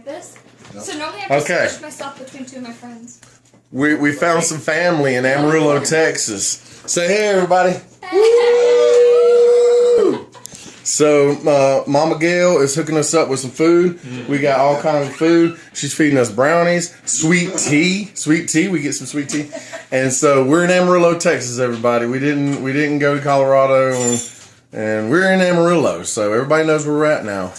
campus. So normally I have to squish myself between two of my friends. We found some family in Amarillo, Texas. Say hey, everybody. So Mama Gail is hooking us up with some food. We got all kinds of food. She's feeding us brownies, sweet tea. We get some sweet tea. And so we're in Amarillo, Texas, everybody. We didn't go to Colorado, and we're in Amarillo. So everybody knows where we're at now.